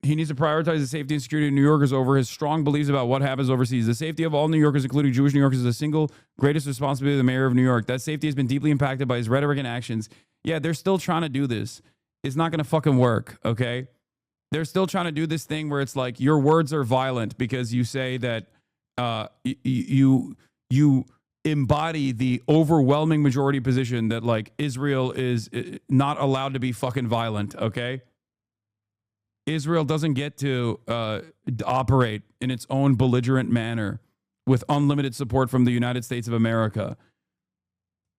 he needs to prioritize the safety and security of New Yorkers over his strong beliefs about what happens overseas. The safety of all New Yorkers, including Jewish New Yorkers, is the single greatest responsibility of the mayor of New York. That safety has been deeply impacted by his rhetoric and actions. Yeah, they're still trying to do this. It's not going to fucking work, okay? They're still trying to do this thing where it's like your words are violent because you say that you embody the overwhelming majority position that like Israel is not allowed to be fucking violent, okay? Israel doesn't get to operate in its own belligerent manner with unlimited support from the United States of America.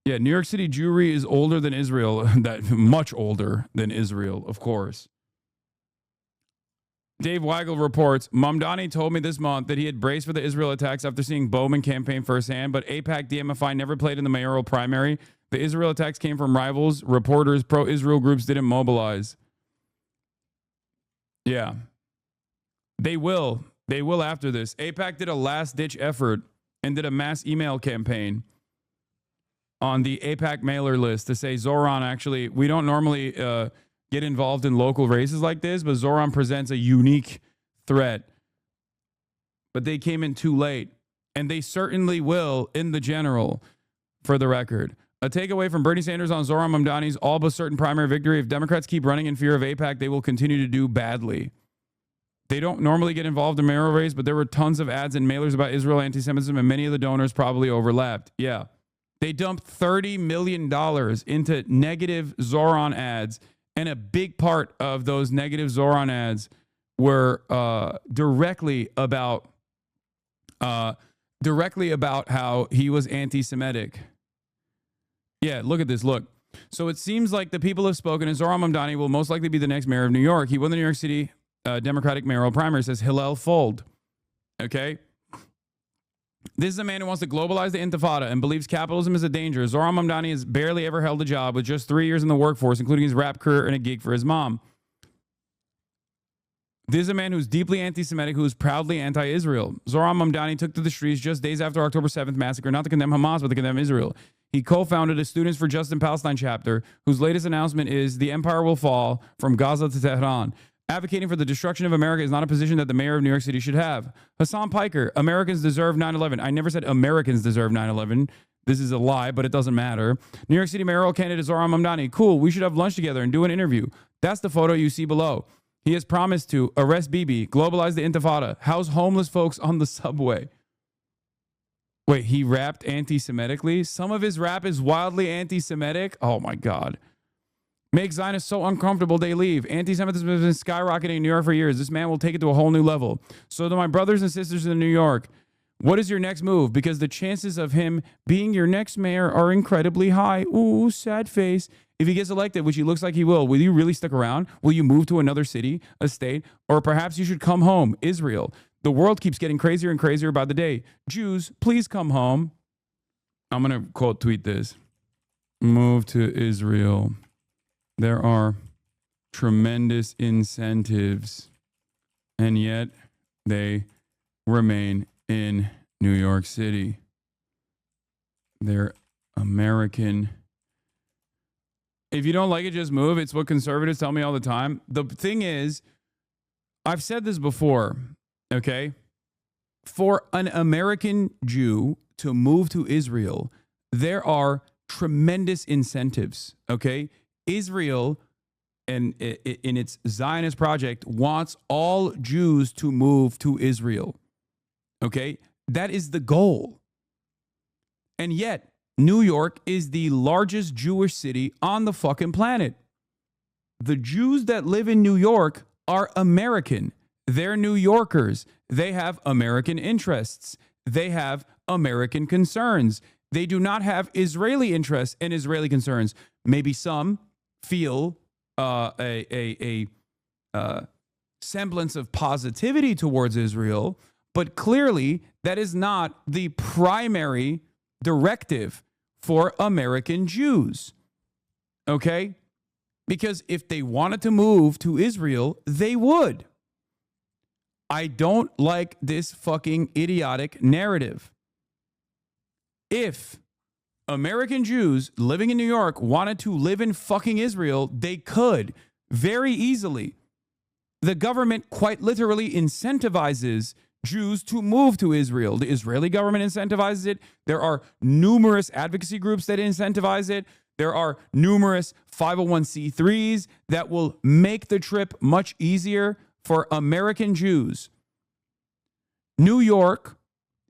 Yeah, New York City Jewry is older than Israel, that much older than Israel, of course. Dave Weigel reports, Mamdani told me this month that he had braced for the Israel attacks after seeing Bowman campaign firsthand, but AIPAC DMFI never played in the mayoral primary. The Israel attacks came from rivals. Reporters, pro-Israel groups didn't mobilize. Yeah. They will. They will after this. AIPAC did a last-ditch effort and did a mass email campaign on the AIPAC mailer list to say, Zohran, actually, we don't normally get involved in local races like this, but Zohran presents a unique threat. But they came in too late, and they certainly will in the general, for the record. A takeaway from Bernie Sanders on Zohran Mamdani's all but certain primary victory. If Democrats keep running in fear of AIPAC, they will continue to do badly. They don't normally get involved in mayoral race, but there were tons of ads and mailers about Israel anti-Semitism, and many of the donors probably overlapped. Yeah. They dumped $30 million into negative Zohran ads, and a big part of those negative Zohran ads were directly about how he was anti-Semitic. Yeah, look at this. Look. So it seems like the people have spoken, and Zohran Mamdani will most likely be the next mayor of New York. He won the New York City Democratic mayoral primary, says Hillel Fold. Okay? This is a man who wants to globalize the intifada and believes capitalism is a danger. Zohran Mamdani has barely ever held a job with just 3 years in the workforce, including his rap career and a gig for his mom. This is a man who's deeply anti-Semitic, who is proudly anti-Israel. Zohran Mamdani took to the streets just days after October 7th massacre, not to condemn Hamas, but to condemn Israel. He co-founded a Students for Justice in Palestine chapter, whose latest announcement is the empire will fall from Gaza to Tehran. Advocating for the destruction of America is not a position that the mayor of New York City should have. HasanPiker, Americans deserve 9/11. I never said Americans deserve 9/11. This is a lie, but it doesn't matter. New York City mayoral candidate Zohran Mamdani. Cool, we should have lunch together and do an interview. That's the photo you see below. He has promised to arrest Bibi, globalize the intifada, house homeless folks on the subway. Wait, he rapped anti-Semitically? Some of his rap is wildly anti-Semitic? Oh my God. Make Zionists so uncomfortable they leave. Anti-Semitism has been skyrocketing in New York for years. This man will take it to a whole new level. So to my brothers and sisters in New York, what is your next move? Because the chances of him being your next mayor are incredibly high. Ooh, sad face. If he gets elected, which he looks like he will you really stick around? Will you move to another city, a state? Or perhaps you should come home, Israel. The world keeps getting crazier and crazier by the day. Jews, please come home. I'm going to quote tweet this. Move to Israel. There are tremendous incentives, and yet they remain in New York City. They're American. If you don't like it, just move. It's what conservatives tell me all the time. The thing is, I've said this before, okay? For an American Jew to move to Israel, there are tremendous incentives, okay? Israel, and in its Zionist project, wants all Jews to move to Israel. Okay? That is the goal. And yet, New York is the largest Jewish city on the fucking planet. The Jews that live in New York are American. They're New Yorkers. They have American interests. They have American concerns. They do not have Israeli interests and Israeli concerns. Maybe some feel a semblance of positivity towards Israel, but clearly that is not the primary directive for American Jews. Okay? Because if they wanted to move to Israel, they would. I don't like this fucking idiotic narrative. If American Jews living in New York wanted to live in fucking Israel, they could very easily. the government quite literally incentivizes Jews to move to Israel. The Israeli government incentivizes it. There are numerous advocacy groups that incentivize it. There are numerous 501c3s that will make the trip much easier for American Jews. New York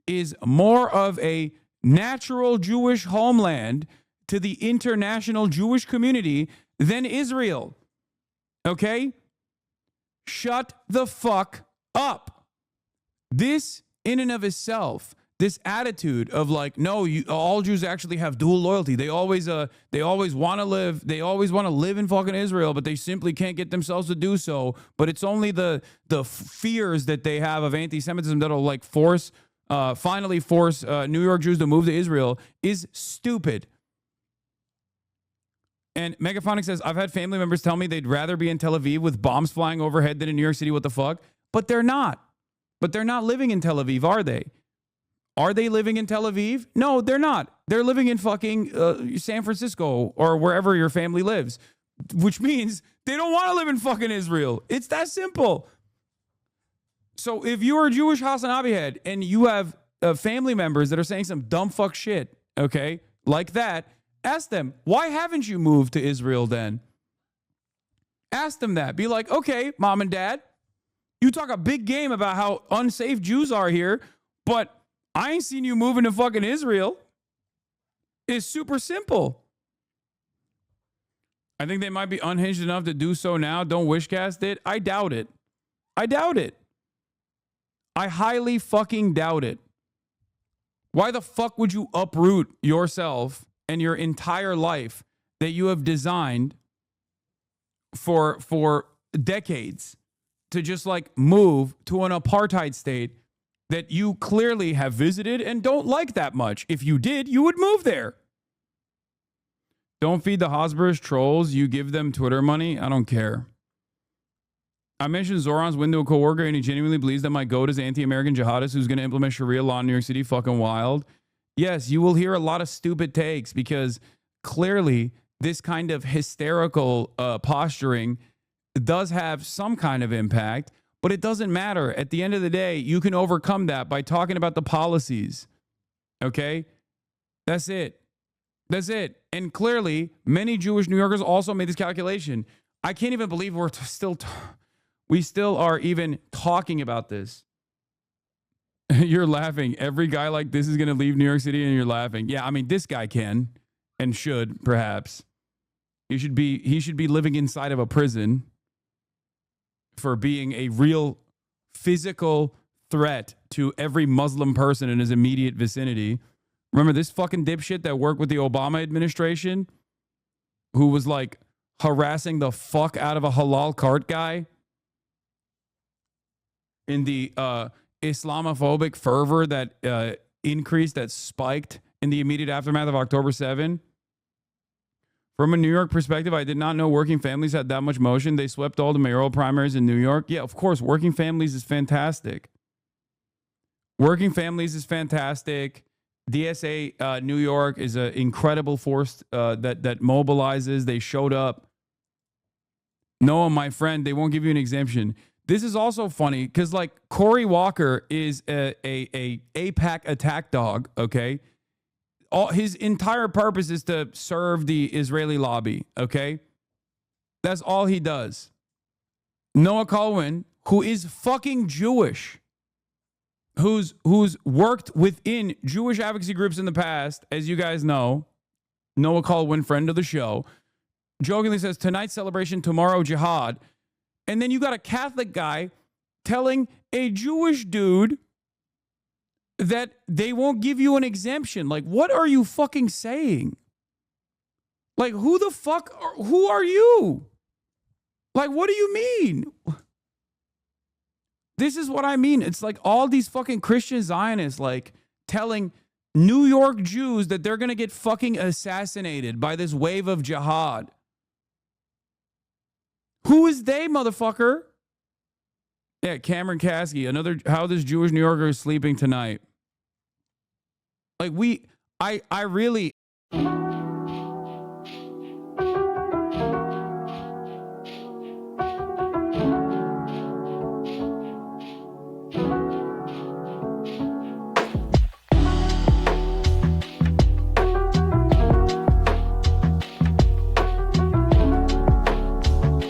is more of a natural Jewish homeland to the international Jewish community than Israel. Okay? Shut the fuck up. This, in and of itself, this attitude of like, no, all Jews actually have dual loyalty. They always want to live in fucking Israel, but they simply can't get themselves to do so. But it's only the fears that they have of anti-Semitism that'll like finally force New York Jews to move to Israel is stupid. And Megaphonic says, I've had family members tell me they'd rather be in Tel Aviv with bombs flying overhead than in New York City. What the fuck? But they're not. But they're not living in Tel Aviv, are they? Are they living in Tel Aviv? No, they're not. They're living in fucking San Francisco or wherever your family lives, which means they don't want to live in fucking Israel. It's that simple. So if you're a Jewish HasanAbi head and you have family members that are saying some dumb fuck shit, okay, like that, ask them, why haven't you moved to Israel then? Ask them that. Be like, okay, mom and dad, you talk a big game about how unsafe Jews are here, but I ain't seen you moving to fucking Israel. It's super simple. I think they might be unhinged enough to do so now. Don't wishcast it. I doubt it. I doubt it. I highly fucking doubt it. Why the fuck would you uproot yourself and your entire life that you have designed for decades to just like move to an apartheid state that you clearly have visited and don't like that much? If you did, you would move there. Don't feed the Hasbro's trolls. You give them Twitter money. I don't care. I mentioned Zohran's win to a coworker, and he genuinely believes that my goat is anti-American jihadist who's going to implement Sharia law in New York City. Fucking wild. Yes, you will hear a lot of stupid takes because clearly this kind of hysterical posturing does have some kind of impact, but it doesn't matter. At the end of the day, you can overcome that by talking about the policies. Okay? That's it. That's it. And clearly, many Jewish New Yorkers also made this calculation. I can't even believe we still are even talking about this. You're laughing. Every guy like this is going to leave New York City and you're laughing. Yeah, I mean, this guy can and should, perhaps. He should be living inside of a prison for being a real physical threat to every Muslim person in his immediate vicinity. Remember this fucking dipshit that worked with the Obama administration who was like harassing the fuck out of a halal cart guy in the Islamophobic fervor that increased, that spiked in the immediate aftermath of October 7. From a New York perspective, I did not know working families had that much motion. They swept all the mayoral primaries in New York. Yeah, of course, working families is fantastic. Working families is fantastic. DSA New York is an incredible force that mobilizes. They showed up. Noah, my friend, they won't give you an exemption. This is also funny because like Cory Walker is a AIPAC attack dog, okay? His entire purpose is to serve the Israeli lobby, okay? That's all he does. Noah Colwyn, who is fucking Jewish, who's worked within Jewish advocacy groups in the past, as you guys know, Noah Colwyn, friend of the show, jokingly says, tonight's celebration, tomorrow jihad. And then you got a Catholic guy telling a Jewish dude that they won't give you an exemption. Like, what are you fucking saying? Like, who are you? Like, what do you mean? This is what I mean. It's like all these fucking Christian Zionists, like, telling New York Jews that they're going to get fucking assassinated by this wave of jihad. Who is they, motherfucker? Yeah, Cameron Kasky, another, how this Jewish New Yorker is sleeping tonight. Like I really...